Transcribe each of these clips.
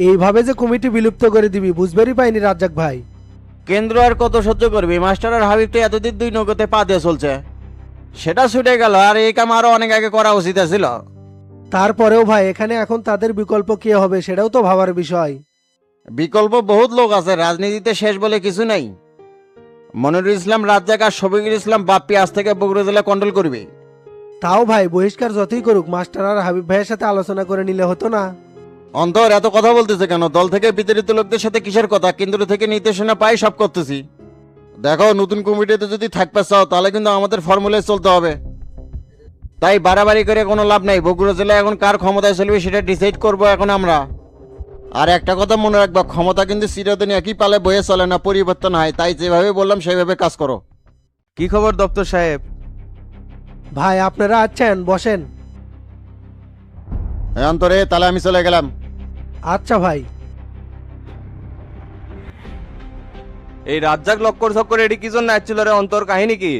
এইভাবে যে কমিটি বিলুপ্ত করে দিবি বুঝবেরই পাইনি রাজ্জাক ভাই। কেন্দ্র আর কত সহ্য করবি? মাস্টার আর হাবিব তো এতদিন দুই নৌকাতে পা দিয়ে চলছে, সেটা ছুটে গেল, আর এই কাম আরো অনেক আগে করা উচিত ছিল। তারপরেও ভাই এখানে এখন তাদের বিকল্প কে হবে সেটাও তো ভাবার বিষয়। বিকল্প বহুত লোক আছে, রাজনীতিতে শেষ বলে কিছু নাই। মনিরুল ইসলাম রাজ্জাক আর শফিকুল ইসলাম বাপ্পি আজ থেকে বগুড়া জেলা কন্ট্রোল করবে। তাও ভাই বহিষ্কার যতই করুক মাস্টার আর হাবিব ভাইয়ের সাথে আলোচনা করে নিলে হতো না? অন্তর এত কথা বলতেছে কেন? দল থেকে বিতাড়িত লোকদের সাথে কিসের কথা? কেন্দ্র থেকে নির্দেশনা পাই সব করতেছি। দেখো, নতুন কমিটিতে যদি থাকতে চাও তাহলে কিন্তু আমাদের ফর্মুলায় চলতে হবে। তাই বাড়াবাড়ি করে কোনো লাভ নাই। বগুড়া জেলায় এখন কার ক্ষমতায় চলবে সেটা ডিসাইড করব এখন আমরা। আর একটা কথা মনে রাখবা, ক্ষমতা কিন্তু চিরদিন একই পালে বয়ে চলে না, পরিবর্তন হয়। তাই যেভাবে বললাম সেইভাবে কাজ করো। কি খবর দপ্তর সাহেব? ভাই আপনারা আছেন, বসেন। অন্তরে তাহলে আমি চলে গেলাম। আচ্ছা ভাই। এই রাজ্জাক লক্কর চক্কর এটি কি জন্য আসছিল রে অন্তর, কাহিনী কি?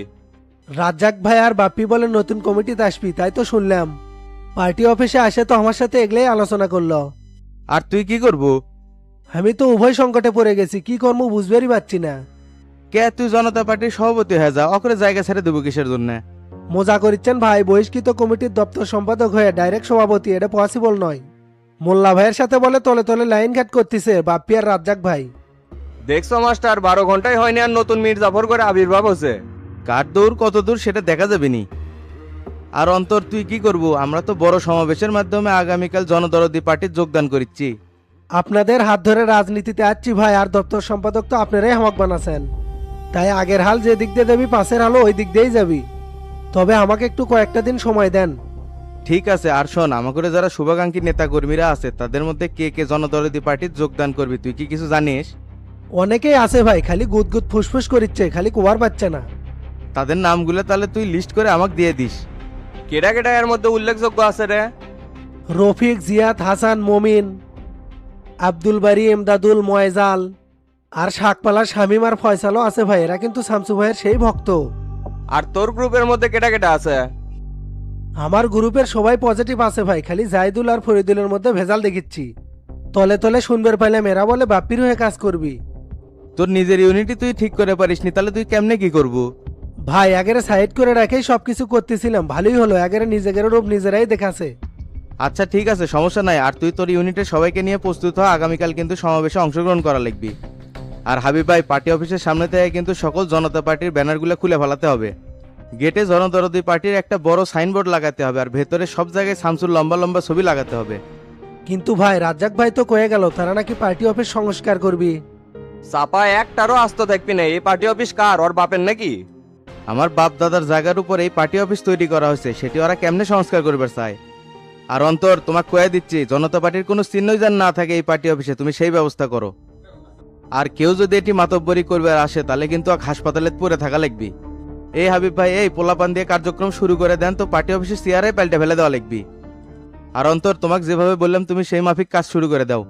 রাজ্জাক ভাই আর বাপ্পি বলে নতুন কমিটিতে আসবি, তাই তো শুনলাম। পার্টি অফিসে আসে তো আমার সাথে এগলেই আলোচনা করলো। আর তুই কি করবো? আমি তো উভয় সংকটে পড়ে গেছি, কি করবো বুঝবেরই পারছি না। কে তুই জনতা পার্টির সভাপতি হয়ে যা, অকরে জায়গা ছেড়ে দেবো কিসের জন্য? মজা করছেন ভাই? বহিষ্কৃত কমিটির দপ্তর সম্পাদক হয়ে ডাইরেক্ট সভাপতি, এটা পসিবল নয়। মোল্লা ভাইয়ের সাথে বলে তলে তলে লাইন ঘাট করতেছে বাপ্পি আর রাজ্জাক ভাই। দেখছো মাস্টার, 12 ঘন্টায় হয়নি আর নতুন মির্জাফর করে আবির্ভাব হচ্ছে। কার দূর কত দূর সেটা দেখা যাবে নি। আর অন্তর তুই কি করবো? আমরা তো বড় সমাবেশের মাধ্যমে আগামীকাল জনদরদি পার্টির যোগদান করিচ্ছি। আপনাদের হাত ধরে রাজনীতিতে আসছি ভাই, আর দপ্তর সম্পাদক তো আপনারাই হামাক বানাছেন। তাই আগের হাল যে দিক দিয়ে যাবি পাশের হালও ওই দিক দিয়েই যাবি। তবে আমাকে একটু কয়েকটা দিন সময় দেন। ঠিক আছে, আর শোন, আমাকে যারা শুভাকাঙ্ক্ষী নেতা কর্মীরা আছে তাদের মধ্যে কে কে জনদরদি পার্টির যোগদান করবি তুই কি কিছু জানিস? অনেকেই আছে ভাই, খালি গুদগুদ ফুসফুস করিচ্ছে, খালি কোয়ার পাচ্ছে না। তাদের নামগুলো তাহলে তুই লিস্ট করে আমাকে দিয়ে দিস। কেডা কেডা এর মধ্যে উল্লেখযোগ্য আছে রে? রফিক, জিয়াদ, হাসান, মমিন, আব্দুল বারি, এমদাদুল, ময়জাল আর শাকপালা শামিম আর ফয়সালও আছে ভাই। এরা কিন্তু শামসু ভাইয়ের সেই ভক্ত। আর তোর গ্রুপের মধ্যে কেডা কেডা আছে? আমার গ্রুপের সবাই পজিটিভ আছে ভাই, খালি জাইদুল আর ফরিদুলের মধ্যে ভেজাল দেখিচ্ছি। তলে তলে শুনবার পাইলাম এরা বলে বাপ্পির হয়ে কাজ করবি। তোর নিজের ইউনিটি তুই ঠিক করে পারিসনি, তাহলে তুই কেমনে কি করবো? ভাই আগেরে সাইড করে রাখেই সবকিছু করতেছিলাম, ভালোই হলো। আগেরে নিজেদের রূপ নিজেরাই দেখাছে। আচ্ছা ঠিক আছে, সমস্যা নাই। আর তুই তোর ইউনিটের সবাইকে নিয়ে প্রস্তুত হ, আগামীকাল কিন্তু সমাবেশে অংশগ্রহণ করা লাগবি। আর হাবিব ভাই, পার্টি অফিসের সামনে থেকে কিন্তু সকল জনতা পার্টির ব্যানারগুলো খুলে ফেলাতে হবে। গেটে জনদরদি পার্টির একটা বড় সাইনবোর্ড লাগাতে হবে, আর ভেতরে সব জায়গায় শামসুর লম্বা লম্বা ছবি লাগাতে হবে। কিন্তু ভাই রাজ্জাক ভাই তো কয়ে গেল তারা নাকি পার্টি অফিস সংস্কার করবি। চাপা একটারও আস্ত থাকবি না। এই পার্টি অফিস কার? ওর বাপের নাকি? আমার বাপ দাদার জায়গার উপর এই পার্টি অফিস তৈরি করা হয়েছে, সেটি ওরা কেমনে সংস্কার করবার চায়? আর অন্তর, তোমাকে কয়ে দিচ্ছি, জনতা পার্টির কোনো চিহ্নই যেন না থাকে এই পার্টি অফিসে, তুমি সেই ব্যবস্থা করো। আর কেউ যদি এটি মাতব্বরি করবে আর আসে তাহলে কিন্তু হাসপাতালে পড়ে থাকা লাগবি। এই হাবিব ভাই, এই পোলাপান দিয়ে কার্যক্রম শুরু করে দেন তো, পার্টি অফিসে চেয়ারে পাল্টে ফেলে দেওয়া লাগবি। আর অন্তর, তোমাকে যেভাবে বললাম তুমি সেই মাফিক কাজ শুরু করে দাও।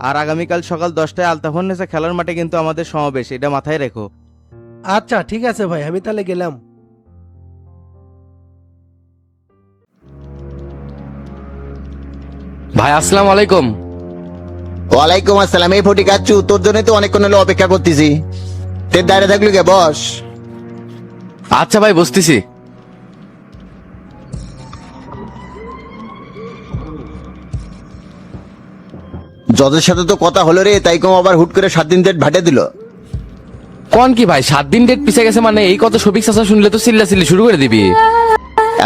আর আগামীকাল সকাল 10টায় আলতাফন নেসা খেলার মাঠে কিন্তু আমাদের সমাবেশ, এটা মাথায় রেখো। আচ্ছা ঠিক আছে ভাই, আমি তাহলে গেলাম। ভাই আসসালামু আলাইকুম। ওয়ালাইকুম আসসালাম। এই ফটি কাচ্চু, তোর জন্য তো অনেকক্ষণ হলো অপেক্ষা করতেছি। তোর দাঁড়িয়ে থাকলি কে? বস। আচ্ছা ভাই, বসতেছি। জজের সাথে তো কথা হলো রে, তাই কম আবার হুট করে 7 দিন ডেট ভাটে দিল। কোন কি ভাই, 7 দিন ডেট পিছে গেছে মানে? এই কত সবিক চাচা শুনলে তো চিল্লাচিল্লি শুরু করে দিবি।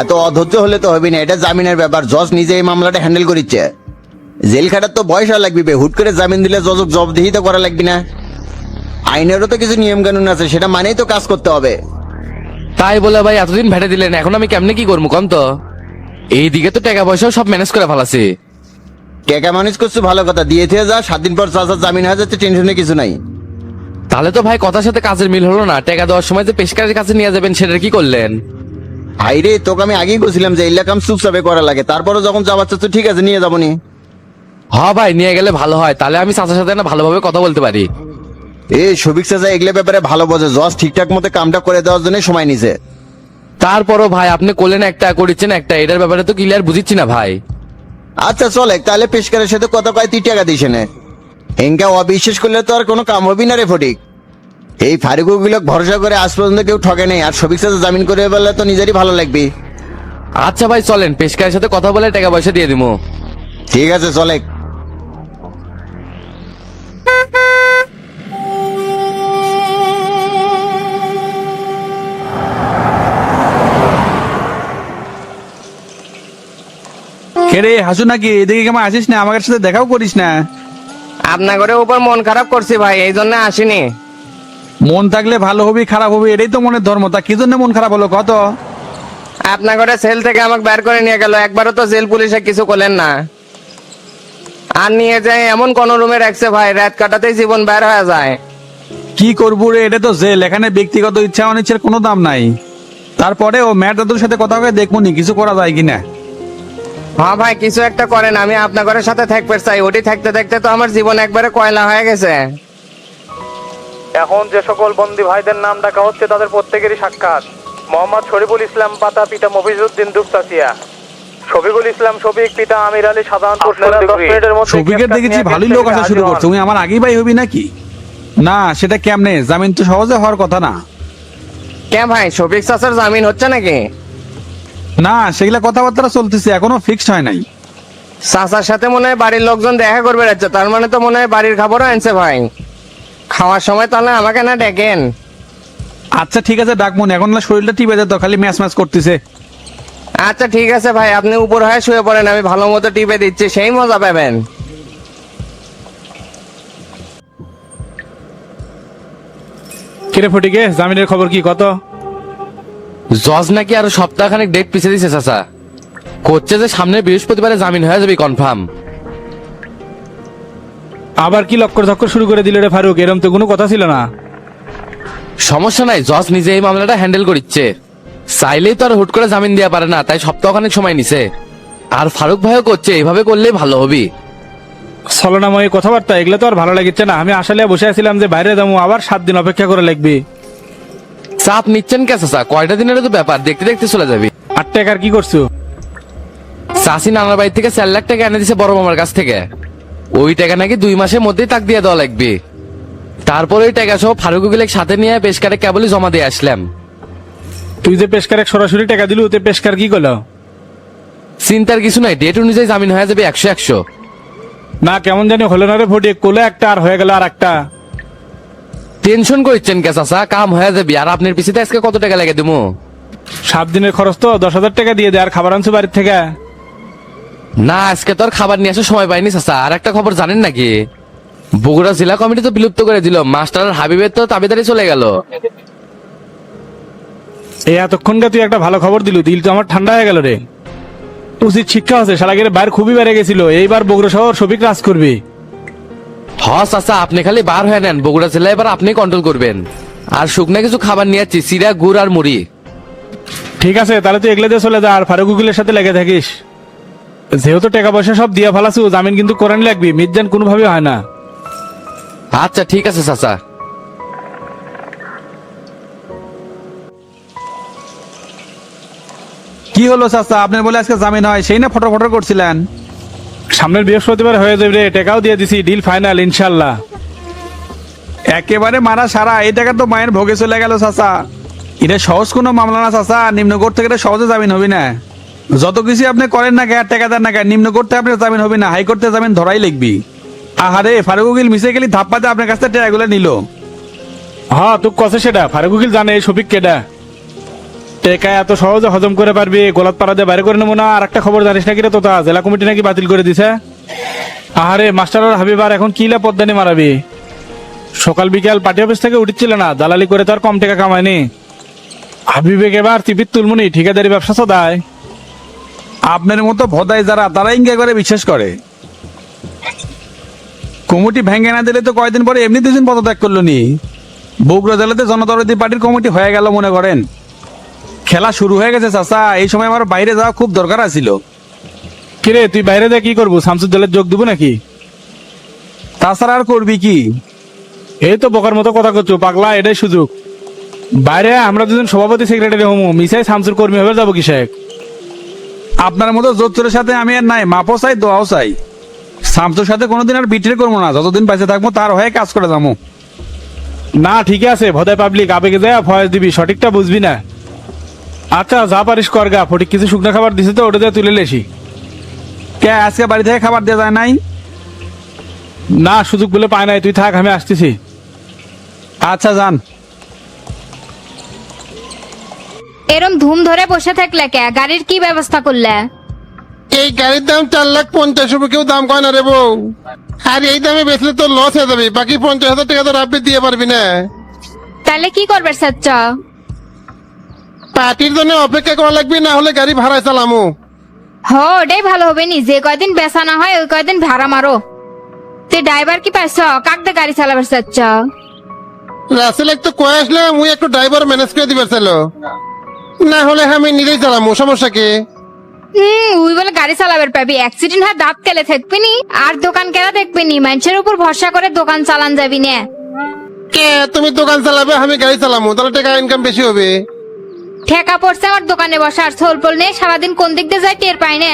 এত অধৈর্য হলে তো হবে না, এটা জামিনের ব্যাপার। জজ নিজে এই মামলাটা হ্যান্ডেল করিচ্ছে। জেল খাটার তো বয়স আর লাগবে, হুট করে জামিন দিলে জজক জবাবদিহিতা করা লাগবে না? আইনেরও তো কিছু নিয়ম কানুন আছে, সেটা মানেই তো কাজ করতে হবে। তাই বলে ভাই এতদিন ভেটে দিলেন, এখন আমি কেমনে কি করবো কন তো? এইদিকে তো টাকা পয়সাও সব ম্যানেজ করে ফেলাছি। টেকা ম্যানেজ করছো, ভালো কথা। দিয়ে থেকে যা, 7 দিন পর চাচা জামিন হয়ে যাচ্ছে, টেনশনে কিছু নাই। তাহলে তো ভাই কথার সাথে কাজের মিল হলো না। টাকা দেওয়ার সময় যে পেশকারের কাছে নিয়ে যাবেন সেটা কি করলেন? হাইরে, তোকে আমি আগেই বলছিলাম যে এই কাম চুপচাপে করা লাগে। তারপরে যখন যাবার চাচ্ছ, ঠিক আছে নিয়ে যাবো নি। হ্যাঁ ভাই, নিয়ে গেলে ভালো হয়, তাহলে আমি চাচার সাথে না ভালোভাবে কথা বলতে পারি। এই সবিক চাচা এগুলো ব্যাপারে ভালো বোঝে। জজ ঠিকঠাক মতো কামটা করে দেওয়ার জন্য সময় নিছে। তারপরও ভাই আপনি করলেন একটা, করেছেন একটা, এটার ব্যাপারে তো ক্লিয়ার বুঝিচ্ছি না ভাই। আচ্ছা চলে, তাহলে পেশকারের সাথে কথা কয় তুই টাকা দিস নে। এঙ্কা অবিশ্বাস করলে তো আর কোনো কাম হবি না রে ফটিক। এই ফারুকগুলো ভরসা করে আজ পর্যন্ত কেউ ঠকে নেই, আর সবিক সাথে জামিন করে বললে তো নিজেরই ভালো লাগবে। আচ্ছা ভাই চলেন, পেশকারের সাথে কথা বলে টাকা পয়সা দিয়ে দিবো। ঠিক আছে চলে। রে হাসু নাকি এদিকে কেমন আসিস না, আমার সাথে দেখাও করিস না। আপনার ঘরে উপর মন খারাপ করছি ভাই, এই জন্য আসিনি। মন থাকলে ভালো হবি খারাপ হবি এটাই তো মনের ধর্ম, তা কি জন্য মন খারাপ হলো কত? আপনার ঘরে সেল থেকে আমাকে বের করে নিয়ে গেল, একবারও তো জেল পুলিশে কিছু করলেন না। আর নিয়ে যায় এমন কোন রুমে রাখছে ভাই, রাত কাটাতেই জীবন বের হয়ে যায়। কি করবো রে, এটা তো জেল, এখানে ব্যক্তিগত ইচ্ছা অনিচ্ছার কোনো দাম নাই। তারপরে ও ম্যাট দাদুর সাথে কথা হয়ে দেখবো নি কিছু করা যায় কিনা। হ্যাঁ ভাই কিছু একটা করেন, আমি আপনার ঘরের সাথে থাকতে চাই। ওটি থাকতে থাকতে তো আমার জীবন একবারে কয়লা হয়ে গেছে। এখন যে সকল বন্দী ভাইদের নাম ডাকা হচ্ছে তাদের প্রত্যেকেরই সাক্ষাৎ: মোহাম্মদ শরীফুল ইসলাম পাতা, পিতা মফিজউদ্দিন দুপচাচিয়া; শফিকুল ইসলাম শফিক, পিতা আমির আলী সাধারণ। শফিকের দেখেছি ভালোই লোক আসা শুরু করছে, তুমি আমার আগেই ভাই হবি নাকি? না সেটা কেমনে, জামিন তো সহজে হওয়ার কথা না। কে ভাই, শফিক চাচার জামিন হচ্ছে নাকি? না সেগুলা কথাবার্তা চলতেছে, এখনো ফিক্সড হয় নাই। চাচার সাথে মনে হয় বাড়ির লোকজন দেখা করবে যাচ্ছে, তার মানে তো মনে হয় বাড়ির খাবারও আনছে ভাই। খাওয়ার সময় তাহলে আমাকে না ডেকেন। আচ্ছা ঠিক আছে ডাকমন, এখন না শরীরটা টিপে যেত, খালি ম্যাচ ম্যাচ করতেছে। আচ্ছা ঠিক আছে ভাই, আপনি উপর হয়ে শুয়ে পড়েন, আমি ভালো মতো টিপে দিচ্ছি, সেই মজা পাবেন। কিরে ফটিকে, জামিনের খবর কি কত? জজ নাকি আরো সপ্তাহখানেক ডেট পিছিয়ে দিছে চাচা। করছে যে সামনের বৃহস্পতিবারে জামিন হয়ে যাবে কনফার্ম। আবার কি লক্কর ধক্কর শুরু করে দিল রে ফারুক, এরম তো কোনো কথা ছিল না। সমস্যা নাই, জজ নিজে এই মামলাটা হ্যান্ডেল করছে। চাইলেই তো আর হুট করে জামিন দেওয়া পারে না, তাই সপ্তাহখানেক সময় নিছে। আর ফারুক ভাইও করছে, এইভাবে করলেই ভালো হবে। ছলনাময় কথাবার্তা এগুলো তো আর ভালো লাগছে না। আমি আসলে বসে আছিলাম যে বাইরে যাবো, আবার 7 দিন অপেক্ষা করে লাগবে। চাপ নিচ্ছেন কে চাচা, কয়টা দিনের তো ব্যাপার, দেখতে দেখতে চলে যাবে। 8 টাকার কি করছো? চাষি নানার বাড়ি থেকে 4 লাখ টাকা এনে দিছে বড় মামার কাছ থেকে। ওই টাকা নাকি 2 মাসের মধ্যেই তাক দিয়ে দেওয়া লাগবে। তারপর ওই টাকা সহ ফারুকুগুলের সাথে নিয়ে পেশকারে কেবলই জমা দিয়ে আসলাম। তুই যে পেশকারে সরাসরি টাকা দিলু, ওতে পেশকার কি করলো? চিন্তার কিছু নাই, ডেট অনুযায়ী জামিন হয়ে যাবে 100-100। না কেমন জানি হলো না রে ফটিক, কোলে একটা আর হয়ে গেল আর একটা। টেনশন করছেন কে চাচা, কাম হয়ে যাবে। আর আপনার পিছিয়ে আজকে কত টাকা লাগে দেবো? 7 দিনের খরচ তো 10,000 টাকা দিয়ে দে, আর খাবার আনছো বাড়ির থেকে? না আজকে তো আর খাবার নিয়ে আসার সময় পাইনি চাচা। আর একটা খবর জানেন নাকি, বগুড়া জেলা কমিটি তো বিলুপ্ত করে দিল, মাস্টার আর হাবিবের তো তাবেদারি চলে গেল। এই এতক্ষণকে তুই একটা ভালো খবর দিলু, দিল তো আমার ঠান্ডা হয়ে গেল রে। উচিত শিক্ষা আছে, সারাগের বাইর খুবই বেড়ে গেছিল, এইবার বগুড়া শহর সবিক রাজ করবি। হ চাচা, আপনি খালি বার হয়ে নেন, বগুড়া জেলা এবার আপনি কন্ট্রোল করবেন। আর শুকনা কিছু খাবার নিয়ে যাচ্ছি, চিরা, গুড় আর মুড়ি। ঠিক আছে তাহলে তুই এগলে দিয়ে চলে যা, আর ফারুক উকিলের সাথে লেগে থাকিস। যেহেতু টাকা পয়সা সব দিয়া ফেলাছু, জামিন কিন্তু কোরআন লাগবি, মির্জান কোনোভাবে হয় না। আচ্ছা ঠিক আছে চাচা। কি হলো চাচা, আপনার বলে আজকে জামিন হয়, সেই না ফটো ফটো করছিলেন? সামনের বৃহস্পতিবার হয়ে যাবে রে, টাকাও দিয়ে দিছি, ডিল ফাইনাল ইনশাল্লাহ। একেবারে মারা সারা, এই টাকা তো মায়ের ভোগে চলে গেল চাচা। এটা সহজ কোনো মামলা না চাচা, নিম্নকোর্ট থেকে এটা সহজে জামিন হবি না। যত কিছু আপনি করেন না কে, আর টাকা দেন না কে, নিম্নকোর্টে আপনার জামিন হবি না, হাইকোর্টে জামিন ধরাই লিখবি। আহারে ফারুক উকিল মিশে গেলি ধাপ্পাতে আপনার কাছ থেকে টাকাগুলো নিল। হ্যাঁ তুই কছে সেটা, ফারুক উকিল জানে এই শফিক কেডা। টেকা এত সহজে হজম করে পারবি, গোলাত পাড়া দিয়ে বাইরে করে নেবো না। আর একটা খবর জানিস নাকি রে তোতা, জেলা কমিটি নাকি বাতিল করে দিছে। আহারে মাস্টার আর হাবিব আর এখন কিলা পদ্মানি মারাবি। সকাল বিকাল পার্টি অফিস থেকে উঠছিল না, দালালি করে তো আর কম টাকা কামায়নি। হাবিবেক এবার টিপির তুলমুনি ঠিকাদারি ব্যবসা সদায়। আপনার মতো ভদাই যারা, তারা ইঙ্গা করে বিশ্বাস করে। কমিটি ভেঙে না দিলে তো কয়েকদিন পরে এমনি 2 দিন পদত্যাগ করলো নি। বগুড়া জেলাতে জনদরদি পার্টির কমিটি হয়ে গেল মনে করেন। খেলা শুরু হয়ে গেছে চাচা, এই সময় আমার বাইরে যাওয়া খুব দরকার আছিল। কিরে তুই বাইরে যা কি করবো, শামসুর দলের যোগ দেবো নাকি? তাছাড়া আর করবি কি? এই তো বোকার মতো কথা করছো পাগলা, এটাই সুযোগ। বাইরে আমরা 2জন সভাপতি সেক্রেটারি হমু, মিসাই শামসুর কর্মী হয়ে যাবো কিসেক। আপনার মতো জোচ্চরের সাথে আমি আর নাই, মাপও চাই দোয়াও চাই। শামসুর সাথে কোনোদিন আর বিট্রে করবো না, যতদিন বেঁচে থাকবো তার হয়ে কাজ করে যাবো। না ঠিক আছে, ভদাই পাবলিক আবেগে যায় ভয়েস দিবি, সঠিকটা বুঝবি না। আচ্ছা যা পারিস কর গা, ফটিক কিছু শুকনো খাবার দিছে তো ওটা দিয়ে তুলে লেসি। কে আজকে বাড়ি থেকে খাবার দেওয়া যায় নাই? না সুযোগ বলে পায় নাই, তুই থাক আমি আসতেছি। আচ্ছা যান। এরম ধুম ধরে বসে থাকলে কে, গাড়ির কি ব্যবস্থা করলে? এই গাড়ির দাম 4,50,000 কেউ দাম কয় না রে বউ। আর এই দামে বেচলে তো লস হয়ে যাবে, বাকি 50,000 টাকা তো রাব্বি দিয়ে পারবি না। তাহলে কি করবে চাচ্ছ? পার্টির জন্য অপেক্ষা করা লাগবে, না হলে গাড়ি ভাড়ায় চালামু। ওটাই ভালো হবে নি, যে কয়দিন বেচা না হয় ওই কয়দিন ভাড়া মারো। তুই ড্রাইভার কি পাইছ? কাকদে গাড়ি চালাবার চাচ্ছ? রাসেল তো কয়ে আসলে মুই একটু ড্রাইভার ম্যানেজ করে দিবার চাইলো, না হলে আমি নিজেই চালামু, সমস্যা কি? উই বলে গাড়ি চালাবার পাবি, অ্যাক্সিডেন্ট হয় দাঁত কেলে থাকবি নি, আর দোকান কেনা দেখবি নি, মানুষের উপর ভরসা করে দোকান চালান যাবি না। কে তুমি দোকান চালাবে, আমি গাড়ি চালামু, তাহলে টাকা ইনকাম বেশি হবে। ঠেকা পড়ছে আমার দোকানে বসার, সোলপোল নেই, সারাদিন কোন দিক দিয়ে যায় টের পাই না।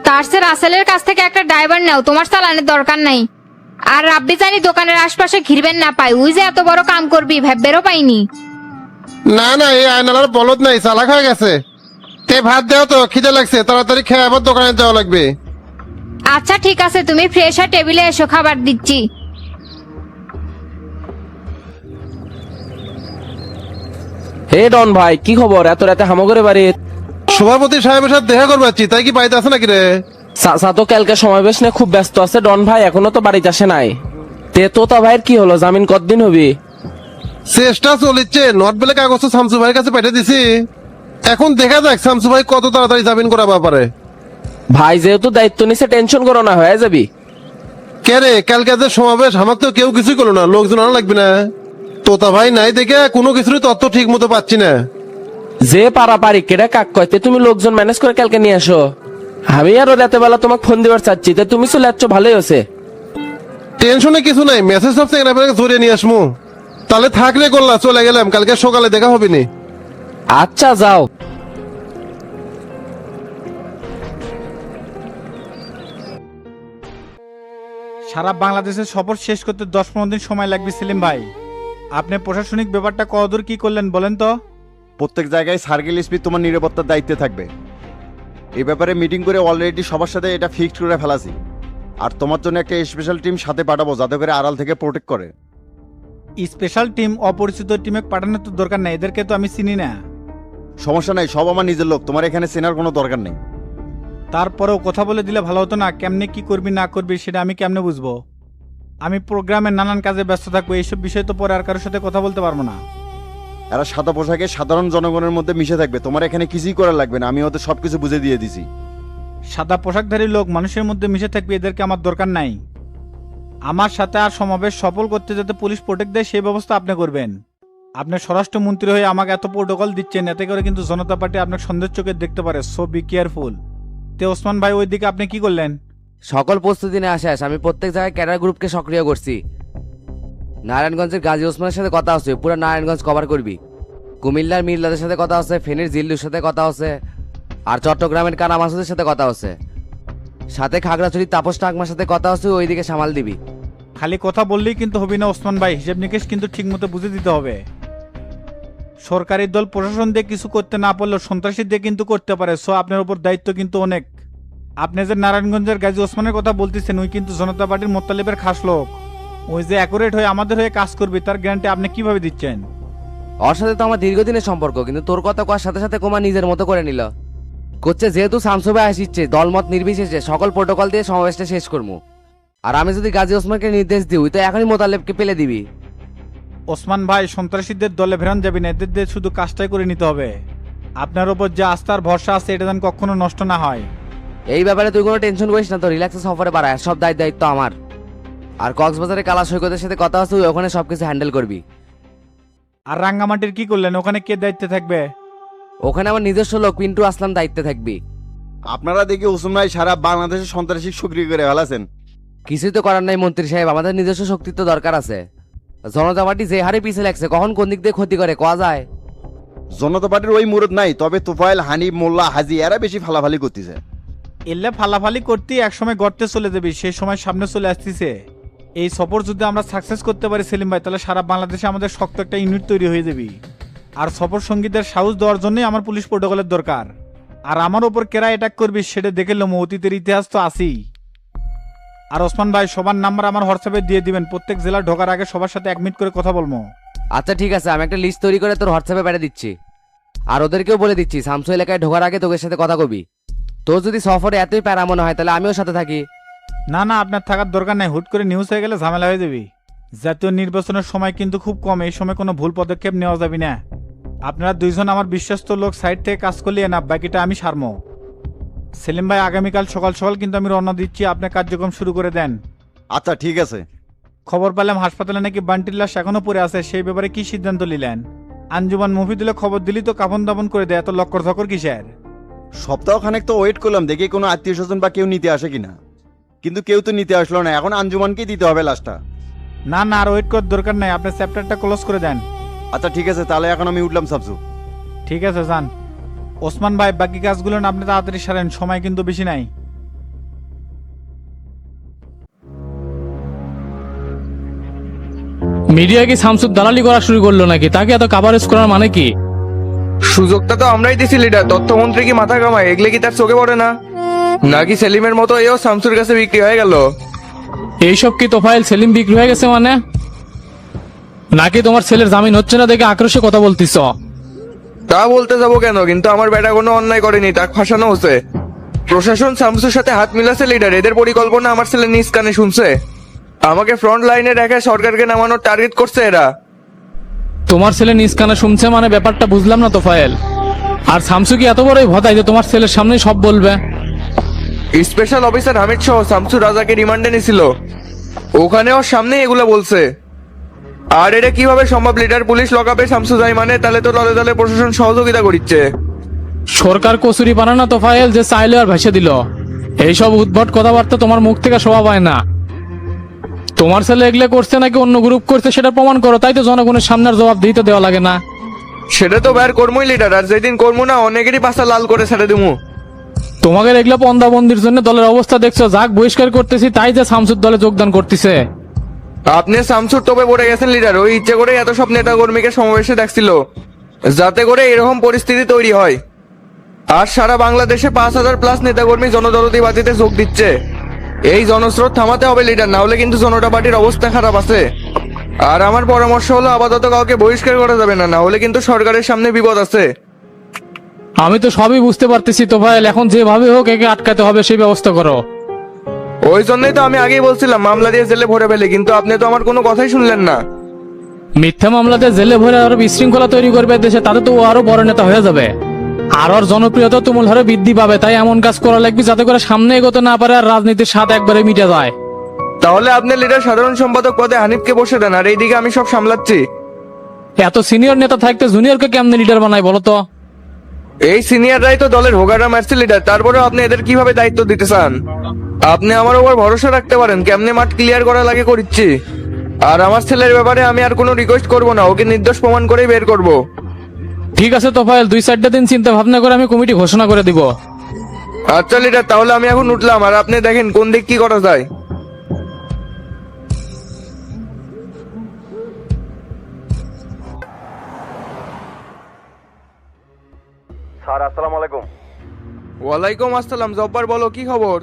তার সে রাসেলের কাছ থেকে একটা ড্রাইভার নাও, তোমার চালানোর দরকার নাই। আর রাব্বি জানি দোকানের আশপাশে ঘিরবেন না পাই, উই যে এত বড় কাম করবি ভেবেরও পাইনি। না না, এই আয়নালার বলদ নাই, চালাক হয়ে গেছে। তে ভাত দেও তো, খিদে লাগছে, তাড়াতাড়ি খেয়ে আবার দোকানে যাওয়া লাগবে। আচ্ছা ঠিক আছে, তুমি ফ্রেশ হয়ে টেবিলে এসো, খাবার দিচ্ছি। হে ডন ভাই, কি খবর? এত রাতে হামগরে বাড়ি? সভাপতি সাহেবের সাথে দেখা করবাচ্ছি, তাই কি বাড়িতে আছে নাকি রে? চাচা তো কালকে সমাবেশ নিয়ে খুব ব্যস্ত আছে, ডন ভাই এখনো তো বাড়িতে আসে নাই। তে তোতা ভাইয়ের কি হলো, জামিন কতদিন হবি? চেষ্টা চলিচ্ছে, নোট বেলে কাগজ তো শামসু ভাইয়ের কাছে পাঠিয়ে দিছি। এখন দেখা যাক শামসু ভাই কত তাড়াতাড়ি জামিন করাবা পারে। ভাই যেহেতু দায়িত্ব নিছে, টেনশন করো না, হয়ে যাবি। কে রে, কালকে যে সমাবেশ আমাকে তো কেউ কিছুই করলো না, লোকজন আনা লাগবে না। তোতা ভাই নাই দেখে কোনো কিছুরই তথ্য ঠিক মতো পাচ্ছি না। যে পারাপারি কেডা কাক কয়তে, তুমি লোকজন ম্যানেজ করে কালকে নিয়ে আসো। আমি আরো রাতে বেলা তোমাকে ফোন দিবার চাচ্ছি, তে তুমি চলে যাচ্ছ, ভালোই হচ্ছে। টেনশনে কিছু নাই, মেসেজ সব সেখানে ধরে নিয়ে আসমু। তাহলে থাকলে করলা, চলে গেলাম, কালকে সকালে দেখা হবে নি। আচ্ছা যাও। সারা বাংলাদেশের সফর শেষ করতে 10-15 দিন সময় লাগবে সেলিম ভাই। আপনি প্রশাসনিক ব্যাপারটা কতদূর কি করলেন বলেন তো? প্রত্যেক জায়গায় সার্কেল এসপি তোমার নিরাপত্তার দায়িত্বে থাকবে। এই ব্যাপারে মিটিং করে অলরেডি সবার সাথে এটা ফিক্সড করে ফেলাছি। আর তোমার জন্য একটা স্পেশাল টিম সাথে পাঠাবো, যাতে করে আড়াল থেকে প্রোটেক্ট করে। স্পেশাল টিম অপরিচিত টিমে পাঠানোর তো দরকার নেই, এদেরকে তো আমি চিনি না। সমস্যা নাই, সব আমার নিজের লোক, তোমার এখানে চেনার কোনো দরকার নেই। তারপরেও কথা বলে দিলে ভালো হতো না? কেমনে কি করবি না করবি সেটা আমি কেমনে বুঝবো? আমি প্রোগ্রামের নানান কাজে ব্যস্ত থাকবো, এইসব বিষয় তো পরে আর কারোর সাথে কথা বলতে পারবো না। এরা সাদা পোশাকে সাধারণ জনগণের মধ্যে মিশে থাকবে, তোমার এখানে কিছুই করার লাগবে না, আমি ওদের সবকিছু বুঝে দিয়ে দিছি। সাদা পোশাকধারী লোক মানুষের মধ্যে মিশে থাকবে, এদেরকে আমার দরকার নাই। আমার সাথে আর সমাবেশ সফল করতে যাতে পুলিশ প্রোটেক্ট দেয় সেই ব্যবস্থা আপনি করবেন। আপনি স্বরাষ্ট্রমন্ত্রী হয়ে আমাকে এত প্রোটোকল দিচ্ছেন, এতে করে কিন্তু জনতা পার্টি আপনাকে সন্দেহ চোখে দেখতে পারে, সো বি কেয়ারফুল। তে ওসমান ভাই, ওই দিকে আপনি কি করলেন? সকল প্রস্তুতি নিয়ে আসে আমি প্রত্যেক জায়গায় ক্যাডার গ্রুপকে সক্রিয় করছি। নারায়ণগঞ্জের গাজী ওসমানের সাথে কথা হচ্ছে, পুরো নারায়ণগঞ্জ কভার করবি। কুমিল্লার মিল্লাদের সাথে কথা হচ্ছে, ফেনীর জিল্লুর সাথে কথা হচ্ছে, আর চট্টগ্রামের কানা মাসুদের সাথে কথা হচ্ছে, সাথে খাগড়াছড়ির তাপস টাকমার সাথে কথা হচ্ছে, ওইদিকে সামাল দিবি। খালি কথা বললেই কিন্তু হবে না ওসমান ভাই, হিসেব নিকেশ কিন্তু ঠিক মতো বুঝে দিতে হবে। সরকারি দল প্রশাসন দিয়ে কিছু করতে না পারলেও সন্ত্রাসী দিয়ে কিন্তু করতে পারে, সো আপনার উপর দায়িত্ব কিন্তু অনেক। আপনি যে নারায়ণগঞ্জের গাজী ওসমানের কথা বলতেছেন, ওই কিন্তু জনতা পার্টির মোত্তালিবের খাস লোক। ওই যে অ্যাকুরেট হয়ে আমাদের হয়ে কাজ করবে, তার গ্যারান্টি আপনি কিভাবে দিচ্ছেন? ওর সাথে তো আমার দীর্ঘদিনের সম্পর্ক, কিন্তু তোর কথা করার সাথে সাথে কোমা নিজের মতো করে নিল। করছে যেহেতু শামসুবে আসিচ্ছে, দলমত নির্বিশেষে সকল প্রোটোকল দিয়ে সমাবেশটা শেষ করবো। আর আমি যদি গাজী ওসমানকে নির্দেশ দিই, ওই তো এখনই মোতালেবকে পেলে দিবি। ওসমান ভাই, সন্ত্রাসীদের দলে ফেরান যাবি না, এদের দিয়ে শুধু কাজটাই করে নিতে হবে। আপনার উপর যে আস্থার ভরসা আছে, এটা যেন কখনো নষ্ট না হয়। এই ব্যাপারে তুই কোনো টেনশন করিস না, তো রিল্যাক্সে সফরে বাড়ায়, সব দায়িত্ব আমার। আর কক্সবাজারে কালা সৈকতের সাথে কথা হচ্ছে, তুই ওখানে সবকিছু হ্যান্ডেল করবি। আর রাঙ্গামাটির কি করলেন? ওখানে কে দায়িত্বে থাকবে? ওখানে আমার নিজস্ব লোক পিন্টু আসলাম দায়িত্বে থাকবি। আপনারা দেখি ওসমান ভাই সারা বাংলাদেশের সন্ত্রাসী সক্রিয় করে ফেলাছেন। কিছুই তো করার নাই মন্ত্রী সাহেব, আমাদের নিজস্ব শক্তির তো দরকার আছে। জনতা পার্টি যে হারে পিছিয়ে লাগছে, কখন কোন দিক দিয়ে ক্ষতি করে কোয়া যায়। জনতা পার্টির ওই মুরদ নাই, তবে তোফায়েল, হানিফ, মোল্লা, হাজি এরা বেশি ফালাফালি করতেছে। এলে ফালাফালি করতে একসময় গর্তে চলে যাবি, সেই সময় সামনে চলে আসতেছে। এই সফর যদি আমরা সাকসেস করতে পারি সেলিম ভাই, তাহলে সারা বাংলাদেশে আমাদের শক্ত একটা ইউনিট তৈরি হয়ে যাবে। আর সফর সঙ্গীদের সাহস দেওয়ার জন্যই আমার পুলিশ প্রোটোকলের দরকার। আর আমার ওপর কেরা অ্যাটাক করবি সেটা দেখে লোম, অতীতের ইতিহাস তো আছেই। আর ওসমান ভাই, সবার নাম্বার আমার হোয়াটসঅ্যাপে দিয়ে দিবেন, প্রত্যেক জেলা ঢোকার আগে সবার সাথে 1 মিনিট করে কথা বলবো। আচ্ছা ঠিক আছে, আমি একটা লিস্ট তৈরি করে তোর হোয়াটসঅ্যাপে পাঠিয়ে দিচ্ছি। আর ওদেরকেও বলে দিচ্ছি শামসু এলাকায় ঢোকার আগে তোদের সাথে কথা কবি। তোর যদি সফরে এতই প্যারা মনে হয় তাহলে আমিও সাথে থাকি। না না, আপনার থাকার দরকার নাই, হুট করে নিউজ হয়ে গেলে ঝামেলা হয়ে যাবে। জাতীয় নির্বাচনের সময় কিন্তু খুব কম, এই সময় কোনো ভুল পদক্ষেপ নেওয়া যাবে না। আপনারা দুইজন আমার বিশ্বস্ত লোক, সাইড থেকে কাজ করলিয়ে না, বাকিটা আমি সারমো। সেলিম ভাই, আগামীকাল সকাল সকাল কিন্তু আমি রওনা দিচ্ছি, আপনার কার্যক্রম শুরু করে দেন। আচ্ছা ঠিক আছে। খবর পেলাম হাসপাতালে নাকি বান্টির লাশ এখনো পড়ে আছে, সেই ব্যাপারে কি সিদ্ধান্ত নিলেন? আঞ্জুমান মফিদুলে খবর দিলি তো কাফন দাপন করে দেয়, এত লক্কর ধকর কিসের? সপ্তাহখানেক তো ওয়েট করলাম, দেখি কোনো আত্মীয় স্বজন বা কেউ নিতে আসে কিনা, কিন্তু কেউ তো নিতে আসলো না। এখন আঞ্জুমানকেই দিতে হবে লাশটা। না না, আর ওয়েট করার দরকার নাই, আপনি চ্যাপ্টারটা ক্লোজ করে দেন। আচ্ছা ঠিক আছে, তাহলে এখন আমি উঠলাম শামসু। ঠিক আছে যান। ওসমান ভাই, বাকি কাজগুলো না আপনি তাড়াতাড়ি সারেন, সময় কিন্তু বেশি নাই। মিডিয়া কি শামসুর দালালি করা শুরু করলো নাকি? তাকে এত কাভারেজ করার মানে কি? সুযোগটা তো আমরাই দিছি লিডার, তথ্যমন্ত্রী কি মাথা কামায়, এগুলো কি তার চোখে পড়ে না? নাকি সেলিমের মতো এও শামসুর কাছে বিক্রি হয়ে গেল? এইসব কি তোফায়েল, সেলিম বিক্রি হয়ে গেছে মানে? নাকি তোমার ছেলের জামিন হচ্ছে না দেখে আক্রোশে কথা বলতিস? তা বলতে যাবো কেন, কিন্তু আমার বেটা কোনো অন্যায় করেনি, তাকে ফাঁসানো হচ্ছে। প্রশাসন শামসুর সাথে হাত মিলাছে লিডার, এদের পরিকল্পনা আমার ছেলে নিজ কানে শুনছে। আমাকে ফ্রন্ট লাইনে রেখে সরকারকে নামানোর টার্গেট করছে এরা। তোমার ছেলে নিজ কানে শুনছে মানে? ব্যাপারটা বুঝলাম না তোফায়েল। আর শামসু কি এত বড়ই ভতাই যে তোমার ছেলের সামনে সব বলবে? স্পেশাল অফিসার হামিদ সহ শামসু রাজাকে রিমান্ডে নিছিল, ওখানে ওর সামনে এগুলো বলছে। আর এটা কিভাবে সম্ভব লিডার? পুলিশ লকাপে শামসু যায় মানে, তাহলে তো দলে দলে প্রশাসন সহযোগিতা করছে। সরকার কচুরি বানানা তোফায়েল, যে চাইলে আর ভেসে দিল। এইসব উদ্ভট কথাবার্তা তোমার মুখ থেকে শোভা পায় না। তোমার ছেলে এগুলো করছে নাকি অন্য গ্রুপ করছে সেটা প্রমাণ করো, তাই তো জনগণের সামনে আর জবাব দিতে দেওয়া লাগে না। সেটা তো বের কর্মই লিডার, আর যেদিন কর্ম না অনেকেরই পাশা লাল করে ছেড়ে দিমু। তোমাদের এগুলো পন্দাবন্দির জন্য দলের অবস্থা দেখছো, যাক বহিষ্কার করতেছি তাই যে শামসুর দলে যোগদান করতেছে। আপনি শামসুর তোপে পড়ে গেছেন লিডার, ওই ইচ্ছে করে এত সব নেতা কর্মীকে সমাবেশে দেখছিল যাতে করে এরকম পরিস্থিতি তৈরি হয়। আর সারা বাংলাদেশে 5000+ নেতাকর্মী জনদরদিবাজিতে যোগ দিচ্ছে। এই জনস্রোত থামাতে হবে লিডার, না হলে কিন্তু জনতা পার্টির অবস্থা খারাপ আছে। আর আমার পরামর্শ হলো আপাতত কাউকে বহিষ্কার করা যাবে না, না হলে কিন্তু সরকারের সামনে বিপদ আছে। আমি তো সবই বুঝতে পারতেছি তোফায়েল, এখন যেভাবে হোক একে আটকাতে হবে সেই ব্যবস্থা করো। ওই জন্যই তো আমি আগেই বলছিলাম মামলা দিয়ে জেলে ভরে ফেলে, কিন্তু আপনি তো আমার কোনো কথাই শুনলেন না। মিথ্যা মামলাতে জেলে ভরে আরো বিশৃঙ্খলা তৈরি করবে দেশে, তাতে তো ও আরো বড় নেতা হয়ে যাবে। আর ওর জনপ্রিয়তা তুমুল হারে বৃদ্ধি পাবে, তাই এমন কাজ করা লাগবে যাতে করে সামনে এগোতে না পারে আর রাজনীতির স্বাদ একবারে মিটে যায়। তাহলে আপনি লিডার সাধারণ সম্পাদক পদে হানিফকে বসে দেন, আর এইদিকে আমি সব সামলাচ্ছি। এত সিনিয়র নেতা থাকতে জুনিয়রকে কেমনে লিডার বানায় বলো তো? এই সিনিয়ররাই তো দলের হোগাটা মারছে লিডার, তারপরেও আপনি এদের কিভাবে দায়িত্ব দিতে চান? আপনি আমার উপর ভরসা রাখতে পারেন, কেমনে মাঠ ক্লিয়ার করা লাগে করিচ্ছি। আর আমার ছেলের ব্যাপারে আমি আর কোনো রিকোয়েস্ট করব না, ওকে নির্দোষ প্রমাণ করেই বের করব। ঠিক আছে তোফায়েল, 2-4 দিন চিন্তা ভাবনা করে আমি কমিটি ঘোষণা করে দিব। আচ্ছা লিডার, তাহলে আমি এখন উঠলাম, আর আপনি দেখেন কোন দিক কি করা যায়। স্যার আসসালামু আলাইকুম। ওয়ালাইকুম আসসালাম। জব্বার বলো, কি খবর?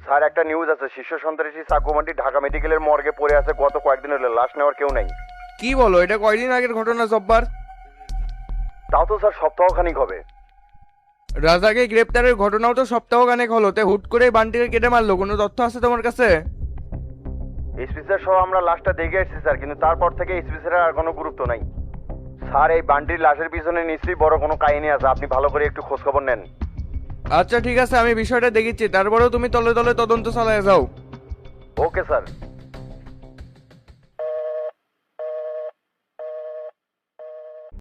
স্যার একটা নিউজ আছে, শীর্ষ সন্ত্রাসী সাকুমান্ডি ঢাকা মেডিকেলের মর্গে পড়ে আছে, গত কয়েকদিন হলো লাশ নেওয়ার কেউ নাই। কি বলো, এটা কয়দিন আগের ঘটনা জব্বার? তাও তো স্যার সপ্তাহখানিক হবে। রাজাকে গ্রেপ্তারের ঘটনাও তো সপ্তাহখানেক হলো, তে হুট করে বান্টিকে কেটে মারলো, কোনো তথ্য আছে তোমার কাছে? এসপি স্যার সহ আমরা লাশটা দেখে আসছি স্যার, কিন্তু তারপর থেকে এসপি স্যারের আর কোনো গুরুত্ব নাই। স্যার এই বান্টির লাশের পিছনে নিশ্চয়ই বড় কোনো কাহিনী আছে, আপনি ভালো করে একটু খোঁজ খবর নেন। আচ্ছা ঠিক আছে, আমি বিষয়টা দেখেছি, তারপরেও তুমি তলে তলে তদন্ত চালায় যাও। Okay sir.